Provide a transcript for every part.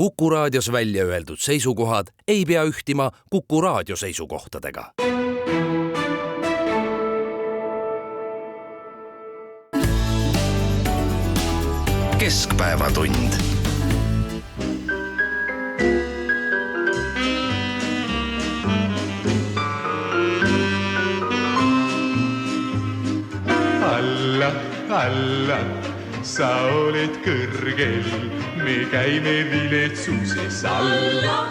Kuku Raadios välja öeldud seisukohad ei pea ühtima Kuku Raadio seisukohtadega. Keskpäevatund. Alla, sa oled kõrgel, me käime viletsuses alla,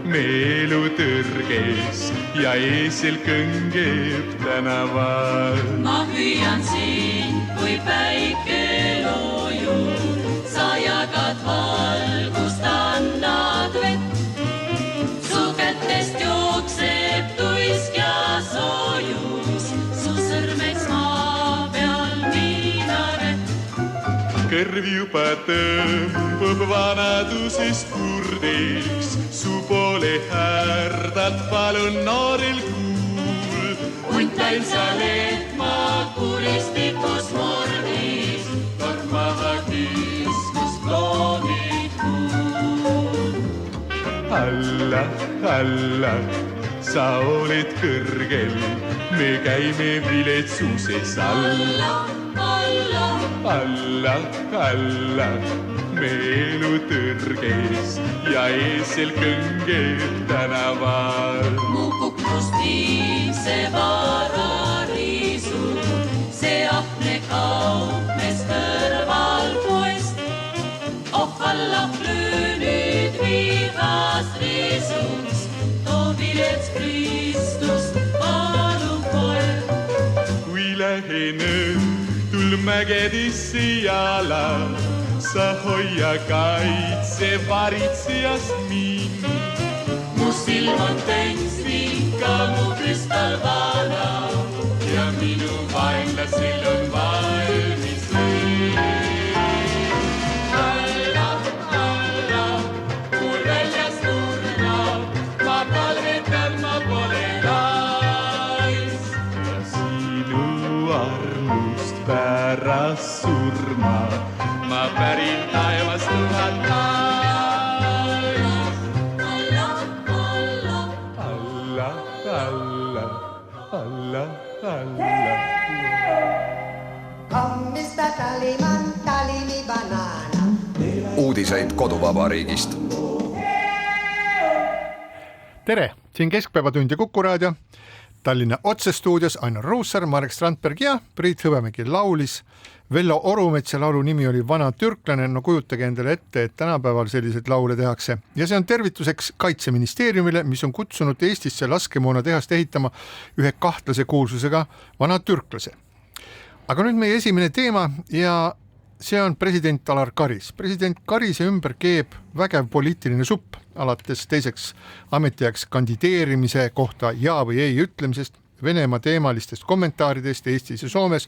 me elu tõrges ja eesel kõngeb tänaval. Ma hüüan siin, kui päike loojub, sa jagad valgust, annad vett. Su kätest jookseb tuisk ja soojus, su sõrmeks maa peal minaret. Kõrv juba tõmbub vanadusest kurdiks, su poole härdad, palun noorel kuul. Huntail sa leetma kuristikus mordis, kord maha kiskus kloonid kuul. Alla, sa oled kõrgel, me käime viletsuses alla, me elu tõrges ja eesel kõngeb tänaval. Mu kuklust viib see varariisu, see ahne kaupmes kõrval poest. Alla plöönid vihas riisuks, too vilets Kristust palun koer. Kui lähen õhtul mägedisse jala, sa hoia kaitse varitsejast mind. Mu silm on tänsvika, mu kristallvana ja minu vaenlasel on valmis lõi. Alla, mul väljas turnab, ma palvetan, ma pole lais. Ja sinu armust pärast surma ma pärin taevast tuhat alla. Mr. Talliman, Tallimi banana. Uudiseid koduvabariigist. Tere, siin Keskpäevatund ja Kuku Raadio. Tallinna otsestuudios Ainar Ruussaar, Marek Strandberg ja Priit Hõbemägi laulis. Vello Orumetsa laulu nimi oli Vana türklane. No kujutage endale ette, et tänapäeval selliseid laule tehakse. Ja see on tervituseks Kaitseministeeriumile, mis on kutsunud Eestisse laskemoona tehast ehitama ühe kahtlase kuulsusega vana türklase. Aga nüüd meie esimene teema ja see on president Alar Karis. President Karise ümber keeb vägev poliitiline supp, alates teiseks ametiajaks kandideerimise kohta ja või ei ütlemisest, Venemaa teemalistest kommentaaridest Eestis ja Soomes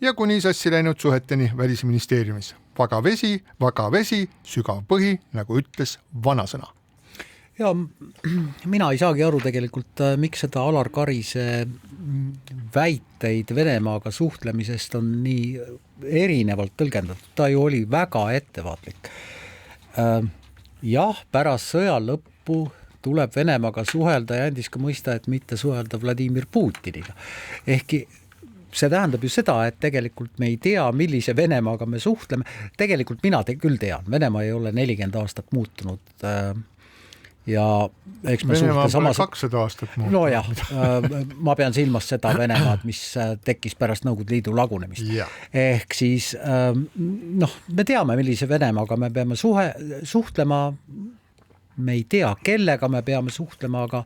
ja kuni sassi läinud suheteni Välisministeeriumis. Vaga vesi, sügav põhi, nagu ütles vanasõna. Ja mina ei saagi aru tegelikult, miks seda Alar Karise väiteid Venemaaga suhtlemisest on nii erinevalt tõlgendatud. Ta ju oli väga ettevaatlik. Jah, pärast sõja lõppu tuleb Venemaaga suhelda ja andis ka mõista, et mitte suhelda Vladimir Putiniga. Ehkki see tähendab ju seda, et tegelikult me ei tea, millise Venemaaga me suhtleme. Tegelikult mina küll tean, Venemaa ei ole 40 aastat muutunud ja eks me Venemaa suhte pole 200 aastat muutunud. No jah, ma pean silmas seda Venemaad, mis tekkis pärast Nõukogude Liidu lagunemist. Ehk siis me teame, millise Venemaaga me peame suhtlema, me ei tea, kellega me peame suhtlema, aga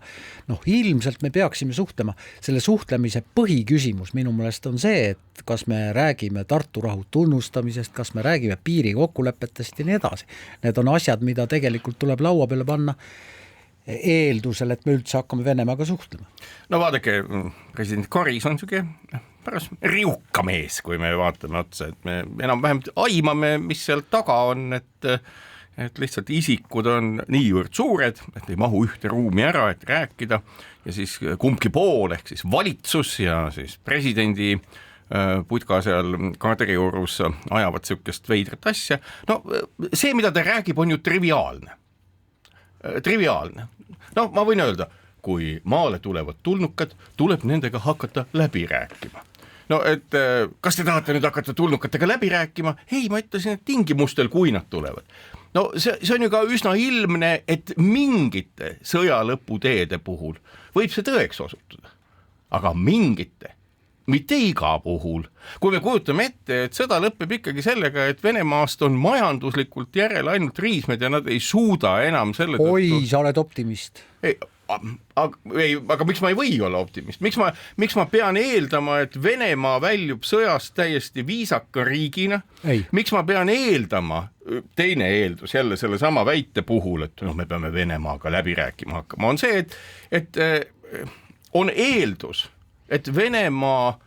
ilmselt me peaksime suhtlema. Selle suhtlemise põhiküsimus minu meelest on see, et kas me räägime Tartu rahu tunnustamisest, kas me räägime piirikokkulepetest ja nii edasi. Need on asjad, mida tegelikult tuleb laua peale panna eeldusel, et me üldse hakkame Venemaaga suhtlema. No vaadake, president Karis on siuke pärast riuka mees, kui me vaatame otsa, et me enam-vähem aimame, mis seal taga on, et lihtsalt isikud on niivõrd suured, et ei mahu ühte ruumi ära, et rääkida ja siis kumbki pool ehk siis valitsus ja siis presidendi putka seal Kadriorus ajavad sihukest veidrat asja. No see, mida ta räägib, on ju triviaalne. No ma võin öelda, kui maale tulevad tulnukad, tuleb nendega hakata läbi rääkima. No et kas te tahate nüüd hakata tulnukatega läbi rääkima? Ei, ma ütlesin, et tingimustel, kui nad tulevad. No see on ju ka üsna ilmne, et mingite sõja lõputeede puhul võib see tõeks osutuda. Aga mingite, mitte iga puhul. Kui me kujutame ette, et sõda lõpeb ikkagi sellega, et Venemaast on majanduslikult järel ainult riismed ja nad ei suuda enam selle tõttu... sa oled optimist. Aga miks ma ei või olla optimist? Miks ma pean eeldama, et Venemaa väljub sõjast täiesti viisaka riigina? Miks ma pean eeldama, teine eeldus jälle selle sama väite puhul, et me peame Venemaaga läbi rääkima hakkama, on see, et on eeldus, et Venemaa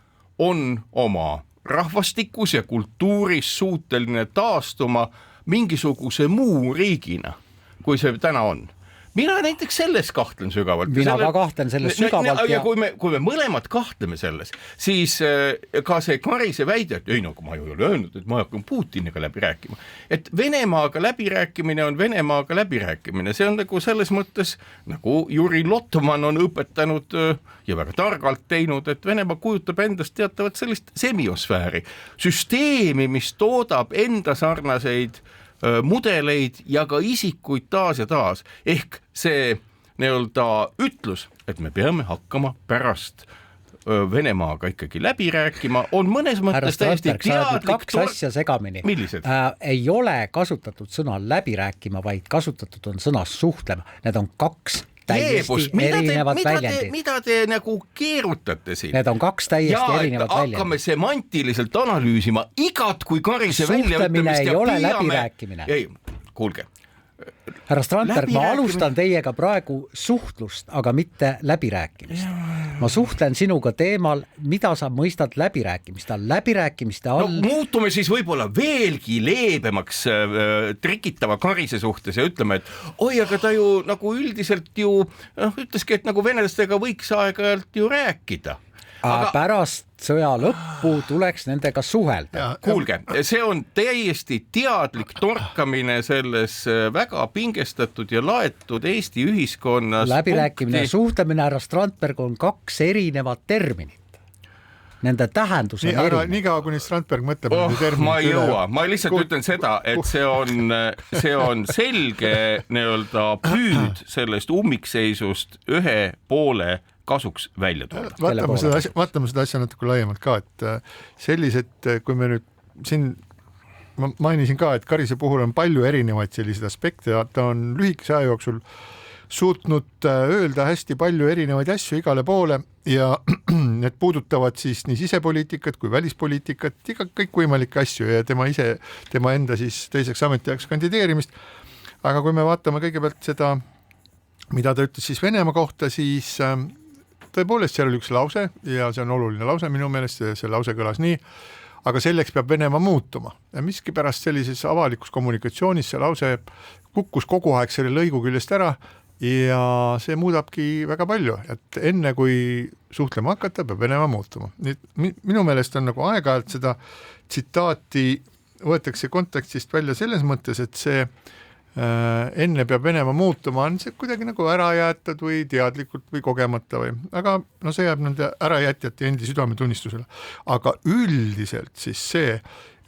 on oma rahvastikus ja kultuuris suuteline taastuma mingisuguse muu riigina, kui see täna on. Mina näiteks selles kahtlen sügavalt. Mina ka kahtlen selles sügavalt. Ja kui me mõlemad kahtleme selles, siis ka see Karise väide, et ei, nagu ma ju ei ole öelnud, et ma hakkan Putiniga läbi rääkima. Et Venemaaga läbirääkimine on Venemaaga läbirääkimine. See on nagu selles mõttes, nagu Juri Lotman on õpetanud ja väga targalt teinud, et Venemaa kujutab endast teatavat sellist semiosfääri. Süsteemi, mis toodab enda sarnaseid mudeleid ja ka isikuid taas ja taas. Ehk see nii-öelda ütlus, et me peame hakkama pärast Venemaaga ikkagi läbi rääkima, on mõnes mõttes täiesti teadlik. Kaks asja segamini. Millised? Ei ole kasutatud sõna läbi rääkima, vaid kasutatud on sõna suhtlema. Need on kaks täiesti erinevad väljendid. Mida te nagu keerutate siin? Need on kaks täiesti erinevad väljendid. Hakkame semantiliselt analüüsima igat kui Karise suhtlemine ei ole läbirääkimine. Ei, kuulge. Härra Strandberg, ma alustan teiega praegu suhtlust, aga mitte läbirääkimist. Ma suhtlen sinuga teemal, mida sa mõistad läbirääkimist. Läbirääkimiste all... No muutume siis võib-olla veelgi leebemaks trikitava Karise suhtes ja ütleme, et oi, aga ta ju nagu üldiselt ju ütleski, et nagu venelastega võiks aeg-ajalt ju rääkida. Aga pärast sõja lõppu tuleks nendega suhelda. Kuulge, see on täiesti teadlik torkamine selles väga pingestatud ja laetud Eesti ühiskonnas. Läbirääkimine ja suhtlemine, härra Strandberg, on kaks erinevat terminit. Nende tähendus on erinev. Nii kaua, kuni Strandberg mõtleb ma ei jõua. Ma lihtsalt ütlen seda, et see on selge nii-öelda püüd sellest ummikseisust ühe poole kasuks välja tulla. Vaatame seda asja natuke laiemalt ka, et sellised, kui me nüüd siin, ma mainisin ka, et Karise puhul on palju erinevaid selliseid aspekte ja ta on lühikese aja jooksul suutnud öelda hästi palju erinevaid asju igale poole ja need puudutavad siis nii sisepoliitikat kui välispoliitikat, kõik võimalikke asju ja tema enda siis teiseks ametiajaks kandideerimist. Aga kui me vaatame kõigepealt seda, mida ta ütles siis Venemaa kohta, siis tõepoolest seal oli üks lause ja see on oluline lause minu meelest, see lause kõlas nii, aga selleks peab Venemaa muutuma. Ja miski pärast sellises avalikus kommunikatsioonis see lause kukkus kogu aeg selle lõigu küljest ära ja see muudabki väga palju, et enne kui suhtlema hakata, peab Venemaa muutuma. Minu meelest on nagu aeg-ajalt seda tsitaati võetakse kontekstist välja selles mõttes, et see enne peab Venemaa muutuma, on see kuidagi nagu ära jäetud või teadlikult või kogemata või, aga no see jääb nende ärajätjate endi südametunnistusele. Aga üldiselt siis see,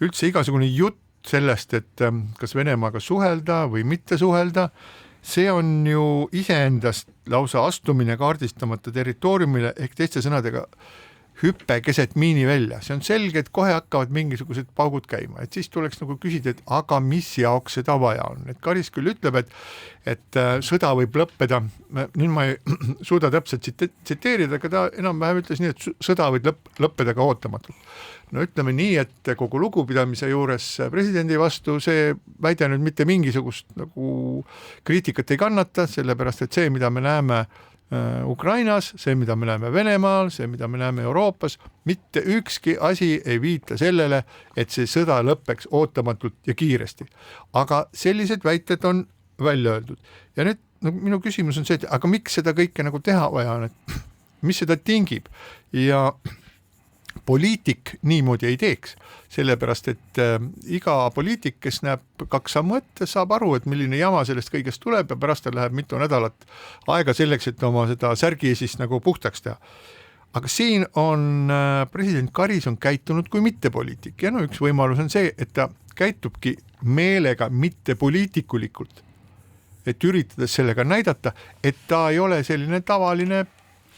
üldse igasugune jutt sellest, et kas Venemaaga suhelda või mitte suhelda, see on ju iseendast lausa astumine kaardistamata territooriumile ehk teiste sõnadega hüppe keset miini välja. See on selge, et kohe hakkavad mingisugused paugud käima, et siis tuleks nagu küsida, et aga mis jaoks seda vaja on. Et Karis küll ütleb, et sõda võib lõppeda, nüüd ma ei suuda täpselt tsiteerida, aga ta enam-vähem ütles nii, et sõda võib lõppeda ka ootamatult. No ütleme nii, et kogu lugupidamise juures presidendi vastu see väide nüüd mitte mingisugust nagu kriitikat ei kannata, sellepärast et see, mida me näeme Ukrainas, see, mida me näeme Venemaal, see, mida me näeme Euroopas, mitte ükski asi ei viita sellele, et see sõda lõppeks ootamatult ja kiiresti. Aga sellised väited on välja öeldud. Ja nüüd minu küsimus on see, et aga miks seda kõike nagu teha vaja on, et mis seda tingib? Ja poliitik niimoodi ei teeks, sellepärast et iga poliitik, kes näeb 2 sammu ette, saab aru, et milline jama sellest kõigest tuleb ja pärast tal läheb mitu nädalat aega selleks, et oma seda särgi siis nagu puhtaks teha. Aga siin on president Karis on käitunud kui mittepoliitik ja üks võimalus on see, et ta käitubki meelega mittepoliitikulikult, et üritades sellega näidata, et ta ei ole selline tavaline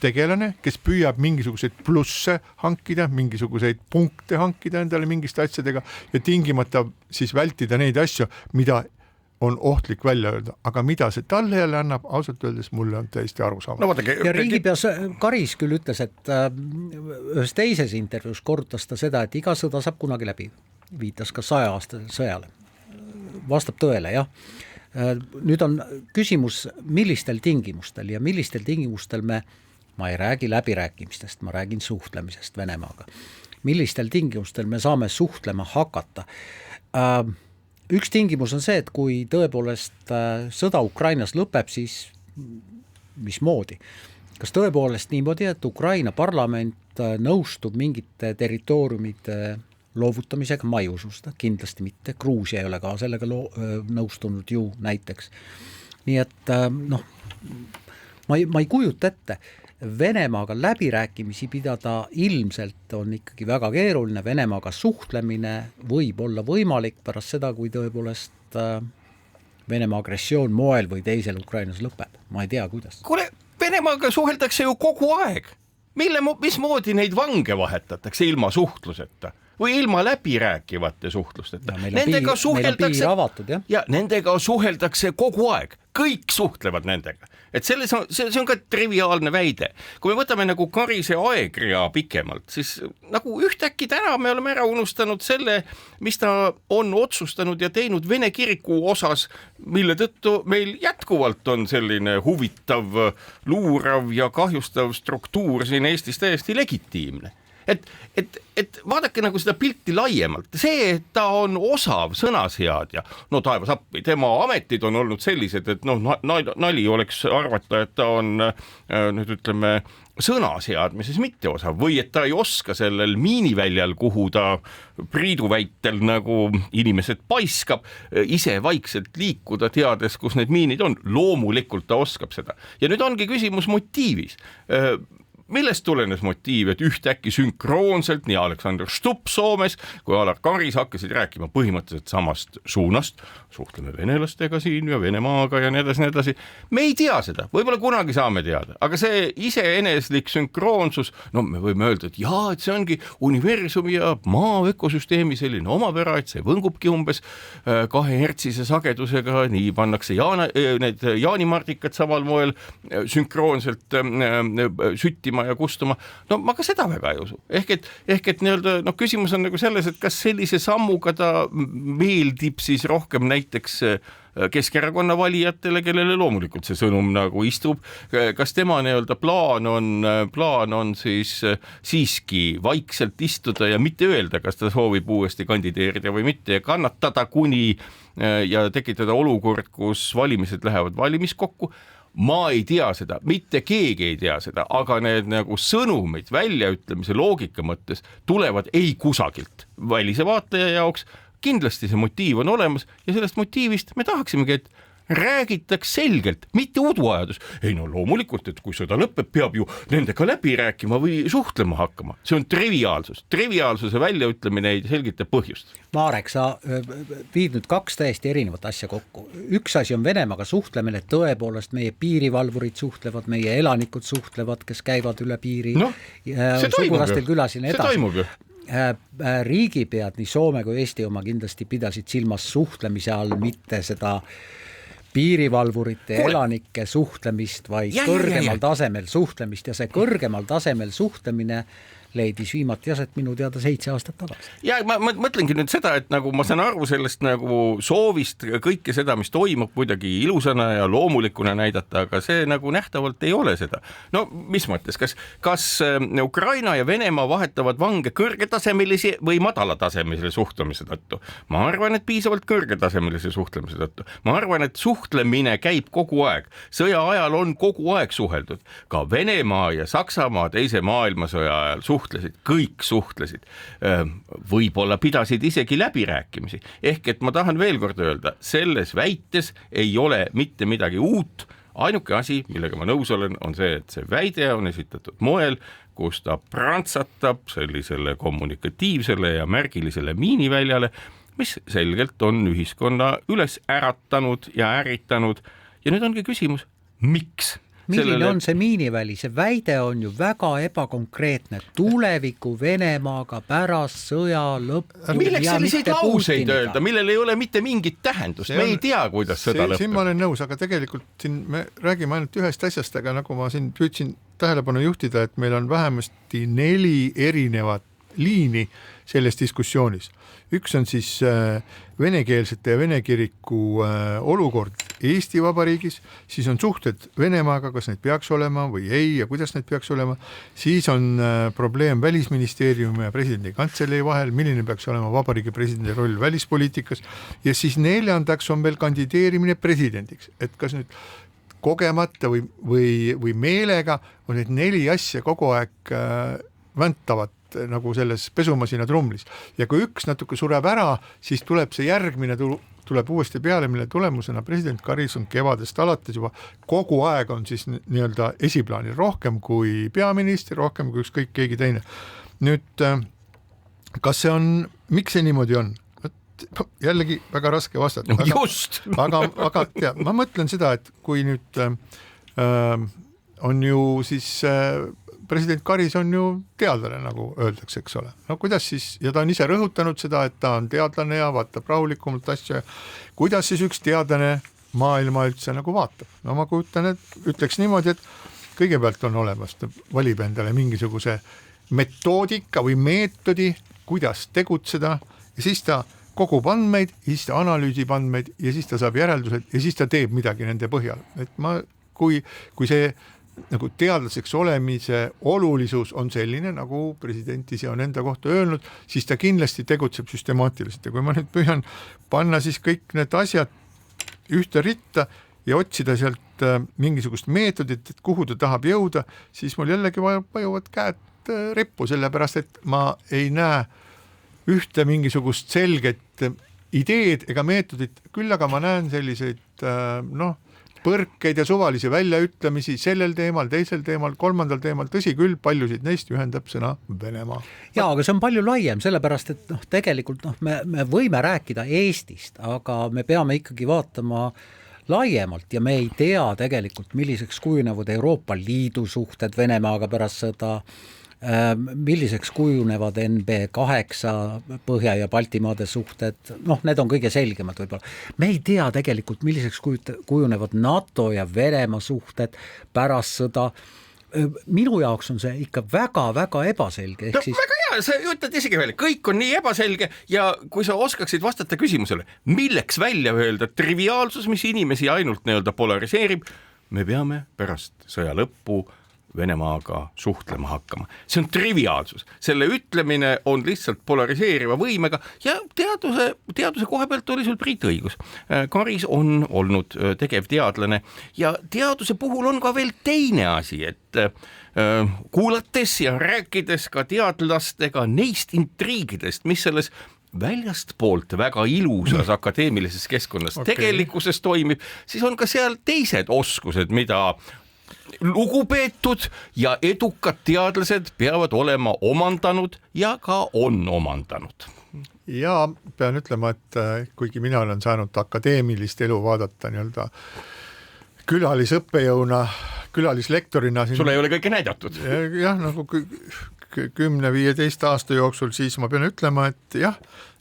tegelane, kes püüab mingisuguseid plusse hankida, mingisuguseid punkte hankida endale mingiste asjadega ja tingimata siis vältida neid asju, mida on ohtlik välja öelda, aga mida see talle jälle annab, ausalt öeldes mulle on täiesti arusaamatu. Ja riigipeas Karis küll ütles, et ühes teises intervjuus korrutas ta seda, et iga sõda saab kunagi läbi, viitas ka 100-aastasele sõjale. Vastab tõele, jah. Nüüd on küsimus, millistel tingimustel ja millistel tingimustel ma ei räägi läbirääkimistest, ma räägin suhtlemisest Venemaaga. Millistel tingimustel me saame suhtlema hakata? Üks tingimus on see, et kui tõepoolest sõda Ukrainas lõpeb, siis mismoodi? Kas tõepoolest niimoodi, et Ukraina parlament nõustub mingite territooriumide loovutamisega? Ma ei usu seda, kindlasti mitte. Gruusia ei ole ka sellega nõustunud ju näiteks. Nii et ma ei kujuta ette. Venemaaga läbirääkimisi pidada ilmselt on ikkagi väga keeruline, Venemaaga suhtlemine võib olla võimalik pärast seda, kui tõepoolest Venemaa agressioon moel või teisel Ukrainas lõpeb. Ma ei tea, kuidas. Kuule, Venemaaga suheldakse ju kogu aeg. Mismoodi neid vange vahetatakse ilma suhtluseta või ilma läbirääkivate suhtlusteta? Nendega suheldakse kogu aeg. Kõik suhtlevad nendega. Et see on ka triviaalne väide. Kui me võtame nagu Karise aegrea pikemalt, siis nagu ühtäkki täna me oleme ära unustanud selle, mis ta on otsustanud ja teinud Vene kiriku osas, mille tõttu meil jätkuvalt on selline huvitav, luurav ja kahjustav struktuur siin Eestis täiesti legitiimne. Et vaadake nagu seda pilti laiemalt. See, et ta on osav sõnaseadja, no taevas appi, tema ametid on olnud sellised, et nali oleks arvata, et ta on nüüd ütleme sõnaseadmises mitte osav või et ta ei oska sellel miiniväljal, kuhu ta Priidu väitel nagu inimesed paiskab, ise vaikselt liikuda, teades, kus need miinid on. Loomulikult ta oskab seda. Ja nüüd ongi küsimus motiivis. Millest tulenes motiiv, et ühtäkki sünkroonselt nii Alexander Stubb Soomes kui Alar Karis hakkasid rääkima põhimõtteliselt samast suunast, suhtleme venelastega siin ja Venemaaga ja nii edasi. Me ei tea seda, võib-olla kunagi saame teada, aga see iseeneslik sünkroonsus, no me võime öelda, et jaa, et see ongi universumi ja maa ökosüsteemi selline omapära, et see võngubki umbes 2 hertsise sagedusega, nii pannakse need jaanimardikad samal moel sünkroonselt süttima ja kustuma. No ma ka seda väga ei usu. Ehk et nii-öelda, küsimus on nagu selles, et kas sellise sammuga ta meeldib siis rohkem näiteks Keskerakonna valijatele, kellele loomulikult see sõnum nagu istub. Kas tema nii-öelda plaan on siis siiski vaikselt istuda ja mitte öelda, kas ta soovib uuesti kandideerida või mitte ja kannatada kuni ja tekitada olukord, kus valimised lähevad valimiskokku. Ma ei tea seda, mitte keegi ei tea seda, aga need nagu sõnumid väljaütlemise loogika mõttes tulevad ei kusagilt välise vaataja jaoks. Kindlasti see motiiv on olemas ja sellest motiivist me tahaksimegi, et räägitaks selgelt, mitte uduajadus. Ei no loomulikult, et kui sõda lõpeb, peab ju nendega läbi rääkima või suhtlema hakkama. See on triviaalsus. Triviaalsuse väljaütlemine ei selgita põhjust. Marek, sa viid nüüd 2 täiesti erinevat asja kokku. Üks asi on Venemaaga suhtlemine, tõepoolest meie piirivalvurid suhtlevad, meie elanikud suhtlevad, kes käivad üle piiri. No, see toimub ju. Riigipead, nii Soome kui Eesti oma kindlasti pidasid silmas suhtlemise all, mitte seda piirivalvurite elanike suhtlemist, vaid kõrgemal tasemel suhtlemist ja see kõrgemal tasemel suhtlemine leidis viimati aset minu teada 7 aastat tagasi. Ja ma mõtlengi nüüd seda, et nagu ma saan aru sellest nagu soovist kõike seda, mis toimub kuidagi ilusana ja loomulikuna näidata, aga see nagu nähtavalt ei ole seda. No mis mõttes, kas Ukraina ja Venemaa vahetavad vange kõrgetasemelisi või madalatasemelise suhtlemise tõttu? Ma arvan, et piisavalt kõrgetasemelise suhtlemise tõttu. Ma arvan, et suhtlemine käib kogu aeg. Sõja ajal on kogu aeg suheldud. Ka Venemaa ja Saksamaa teise maailmasõja ajal kõik suhtlesid, võib-olla pidasid isegi läbirääkimisi. Ehk et ma tahan veel kord öelda, selles väites ei ole mitte midagi uut, ainuke asi, millega ma nõus olen, on see, et see väide on esitatud moel, kus ta prantsatab sellisele kommunikatiivsele ja märgilisele miiniväljale, mis selgelt on ühiskonna üles äratanud ja ärritanud. Ja nüüd ongi küsimus, miks? Milline on see miiniväli? See väide on ju väga ebakonkreetne. Tuleviku Venemaaga pärast sõja lõppu. Milleks selliseid lauseid öelda, millel ei ole mitte mingit tähendust? Me ei tea, kuidas sõda lõpeb. Siin ma olen nõus, aga tegelikult siin me räägime ainult ühest asjast, aga nagu ma siin püüdsin tähelepanu juhtida, et meil on vähemasti 4 erinevat liini selles diskussioonis. Üks on siis venekeelsete ja vene kiriku olukord Eesti Vabariigis, siis on suhted Venemaaga, kas need peaks olema või ei ja kuidas need peaks olema, siis on probleem Välisministeeriumi ja presidendi kantselei vahel, milline peaks olema vabariigi presidendi roll välispoliitikas ja siis 4. on veel kandideerimine presidendiks, et kas nüüd kogemata või meelega on need 4 asja kogu aeg väntavad nagu selles pesumasina trumlis. Ja kui üks natuke sureb ära, siis tuleb see järgmine tuleb uuesti peale, mille tulemusena president Karis on kevadest alates juba kogu aeg on siis nii-öelda esiplaanil rohkem kui peaminister, rohkem kui ükskõik keegi teine. Nüüd, kas see on, miks see niimoodi on? Jällegi väga raske vastata. Aga tea, ma mõtlen seda, et kui nüüd on ju siis president Karis on ju teadlane, nagu öeldakse, eks ole. No kuidas siis, ja ta on ise rõhutanud seda, et ta on teadlane ja vaatab rahulikumalt asja. Kuidas siis üks teadlane maailma üldse nagu vaatab? No ma kujutan, et ütleks niimoodi, et kõigepealt on olemas, ta valib endale mingisuguse metoodika või meetodi, kuidas tegutseda ja siis ta kogub andmeid ja siis ta analüüsib andmeid ja siis ta saab järeldused ja siis ta teeb midagi nende põhjal. Et kui see nagu teadlaseks olemise olulisus on selline, nagu president ise on enda kohta öelnud, siis ta kindlasti tegutseb süstemaatiliselt. Ja kui ma nüüd püüan panna siis kõik need asjad ühte ritta ja otsida sealt mingisugust meetodit, et kuhu ta tahab jõuda, siis mul jällegi vajuvad käed rippu, sellepärast et ma ei näe ühte mingisugust selget ideed ega meetodit, küll aga ma näen selliseid põrkeid ja suvalisi väljaütlemisi sellel teemal, teisel teemal, kolmandal teemal, tõsi küll, paljusid neist ühendab sõna Venemaa. Jaa, aga see on palju laiem, sellepärast, et tegelikult me võime rääkida Eestist, aga me peame ikkagi vaatama laiemalt ja me ei tea tegelikult, milliseks kujunevad Euroopa Liidu suhted Venemaaga pärast seda, milliseks kujunevad NB8 Põhja- ja Baltimaade suhted, need on kõige selgemad võib-olla. Me ei tea tegelikult, milliseks kujunevad NATO ja Venemaa suhted pärast sõda. Minu jaoks on see ikka väga-väga ebaselge. Siis... Väga hea, sa ütled isegi veel, kõik on nii ebaselge ja kui sa oskaksid vastata küsimusele, milleks välja öelda triviaalsus, mis inimesi ainult nii-öelda polariseerib, me peame pärast sõja lõppu Venemaaga suhtlema hakkama. See on triviaalsus. Selle ütlemine on lihtsalt polariseeriva võimega ja teaduse koha pealt oli sul Priit õigus. Karis on olnud tegevteadlane ja teaduse puhul on ka veel teine asi, et kuulates ja rääkides ka teadlastega neist intriigidest, mis selles väljast poolt väga ilusas akadeemilises keskkonnas tegelikkuses toimib, siis on ka seal teised oskused, mida lugupeetud ja edukad teadlased peavad olema omandanud ja ka on omandanud. Ja pean ütlema, et kuigi mina olen saanud akadeemilist elu vaadata nii-öelda külalisõppejõuna, külalislektorina. Sulle ei ole kõike näidatud? Jah, nagu 10-15 aasta jooksul, siis ma pean ütlema, et jah,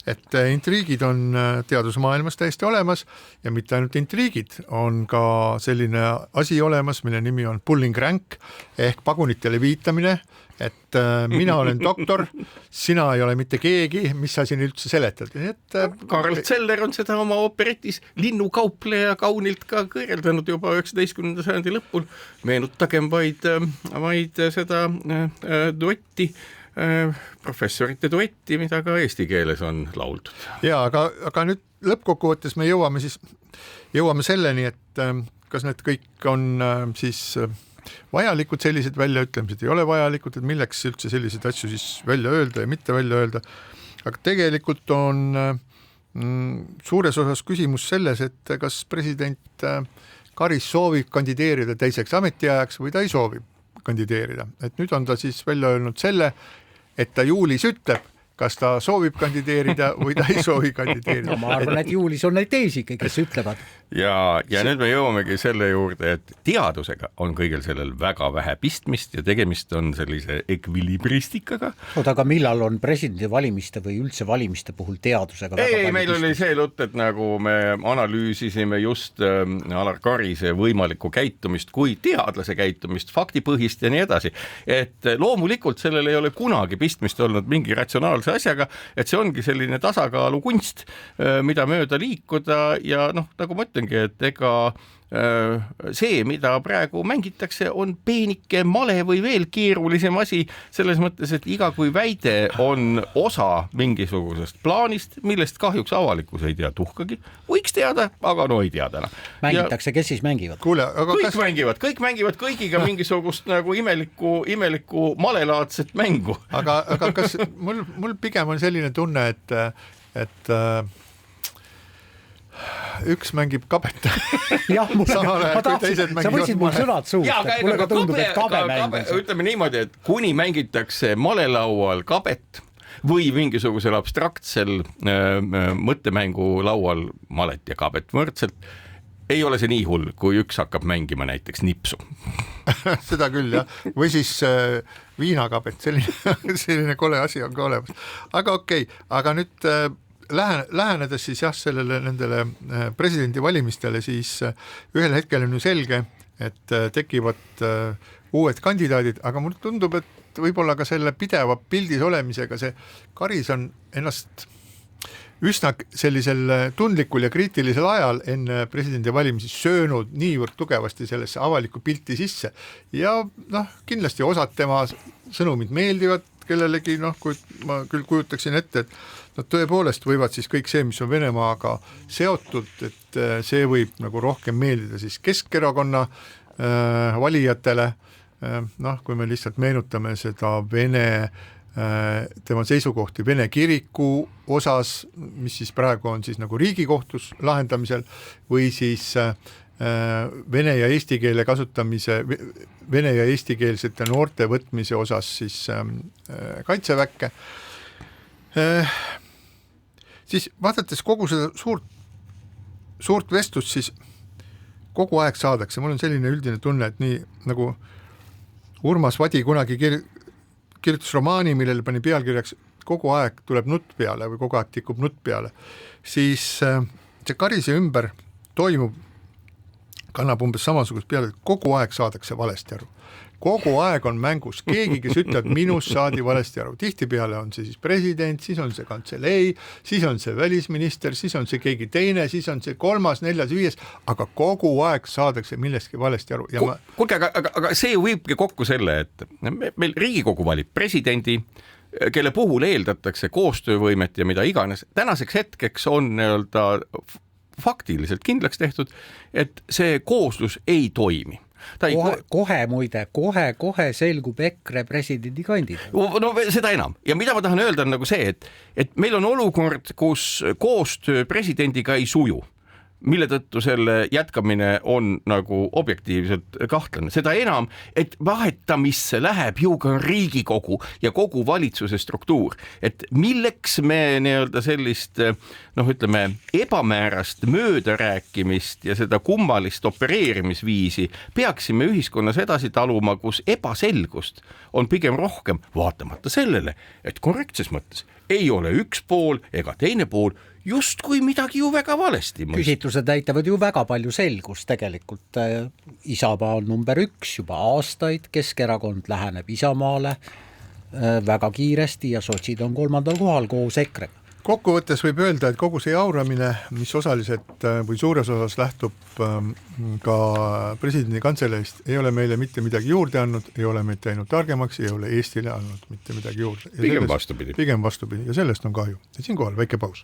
et intriigid on teadusmaailmas täiesti olemas ja mitte ainult intriigid, on ka selline asi olemas, mille nimi on pulling rank ehk pagunitele viitamine, et mina olen doktor, sina ei ole mitte keegi, mis sa siin üldse seletad. Karl Zeller on seda oma operetis Linnukaupleja kaunilt ka kõrjeldanud juba 19. sajandi lõpul. Meenutagem vaid seda duetti, professorite duetti, mida ka eesti keeles on lauldud. Ja, aga nüüd lõppkokkuvõttes me jõuame selleni, et kas need kõik on siis vajalikud sellised väljaütlemised, ei ole vajalikud, et milleks üldse selliseid asju siis välja öelda ja mitte välja öelda. Aga tegelikult on suures osas küsimus selles, et kas president Karis soovib kandideerida teiseks ametiajaks või ta ei soovi kandideerida. Et nüüd on ta siis välja öelnud selle, et ta juulis ütleb, kas ta soovib kandideerida või ta ei soovi kandideerida. No, ma arvan, et juulis on neid teisi, kes ütlevad. Ja nüüd me jõuamegi selle juurde, et teadusega on kõigil sellel väga vähe pistmist ja tegemist on sellise ekvilibristikaga. Aga millal on presidendi valimiste või üldse valimiste puhul teadusega väga ei, palju meil pistmist? oli see jutt, et nagu me analüüsisime just Alar Karise võimalikku käitumist kui teadlase käitumist, faktipõhist ja nii edasi. Et loomulikult sellel ei ole kunagi pistmist olnud mingi ratsionaalse asjaga, et see ongi selline tasakaalu kunst, mida mööda liikuda ja nagu ma ütlengi, et ega see, mida praegu mängitakse, on peenike male või veel keerulisem asi selles mõttes, et iga kui väide on osa mingisugusest plaanist, millest kahjuks avalikkus ei tea tuhkagi. Võiks teada, aga no ei tea täna. Mängitakse, kes siis mängivad? Kuule, aga kõik mängivad kõigiga mingisugust nagu imelikku malelaadset mängu. Aga kas mul pigem on selline tunne, et üks mängib kabet. Jah, sa võtsid mul sõnad suust, et mulle ka tundub, et kabe mäng. Ütleme niimoodi, et kuni mängitakse malelaual kabet või mingisugusel abstraktsel mõttemängu laual malet ja kabet võrdselt, ei ole see nii hull, kui üks hakkab mängima näiteks nipsu. Seda küll, jah. Või siis viinakabet, selline kole asi on ka olemas. Aga okei, aga nüüd lähenedes siis jah nendele presidendi valimistele, siis ühel hetkel on ju selge, et tekivad uued kandidaadid, aga mulle tundub, et võib-olla ka selle pideva pildis olemisega see Karis on ennast üsna sellisel tundlikul ja kriitilisel ajal enne presidendi valimisi söönud niivõrd tugevasti sellesse avalikku pilti sisse ja kindlasti osad tema sõnumid meeldivad kellelegi, kui ma küll kujutaksin ette, et nad tõepoolest võivad siis kõik see, mis on Venemaaga seotud, et see võib nagu rohkem meeldida siis Keskerakonna valijatele, kui me lihtsalt meenutame seda tema seisukohti Vene kiriku osas, mis siis praegu on siis nagu Riigikohtus lahendamisel, või siis vene ja eesti keele kasutamise, vene ja eestikeelsete noorte võtmise osas siis kaitseväkke. Siis vaadates kogu seda suurt vestlust, siis kogu aeg saadakse. Mul on selline üldine tunne, et nii nagu Urmas Vadi kunagi kirjutas romaani, millele pani pealkirjaks kogu aeg tuleb nutt peale või kogu aeg tikub nutt peale, siis see Karise ümber toimub kannab umbes samasugust peale, et kogu aeg saadakse valesti aru. Kogu aeg on mängus keegi, kes ütleb, minus saadi valesti aru. Tihtipeale on see siis president, siis on see kantselei, siis on see välisminister, siis on see keegi teine, siis on see 3., 4., 5., aga kogu aeg saadakse millestki valesti aru. Kuulge, aga see ju viibki kokku selle, et meil Riigikogu valib presidendi, kelle puhul eeldatakse koostöövõimet ja mida iganes. Tänaseks hetkeks on faktiliselt kindlaks tehtud, et see kooslus ei toimi. Kohe selgub EKRE presidendi kandidaat. No seda enam. Ja mida ma tahan öelda on nagu see, et meil on olukord, kus koostöö presidendiga ei suju, mille tõttu selle jätkamine on nagu objektiivselt kahtlane. Seda enam, et vahetamisse läheb ju ka Riigikogu ja kogu valitsuse struktuur. Et milleks me sellist, ebamäärast möödarääkimist ja seda kummalist opereerimisviisi peaksime ühiskonnas edasi taluma, kus ebaselgust on pigem rohkem, vaatamata sellele, et korrektses mõttes ei ole üks pool ega teine pool just kui midagi ju väga valesti. Küsitlused näitavad ju väga palju selgust tegelikult. Isamaa on number 1 juba aastaid, Keskerakond läheneb Isamaale väga kiiresti ja sotsid on 3. kohal koos EKRE-ga. Kokkuvõttes võib öelda, et kogu see jauramine, mis osaliselt või suures osas lähtub ka presidendi kantseleist, ei ole meile mitte midagi juurde andnud, ei ole meid teinud targemaks, ei ole Eestile andnud mitte midagi juurde. Pigem vastupidi. Ja sellest on kahju. Ja siinkohal väike paus.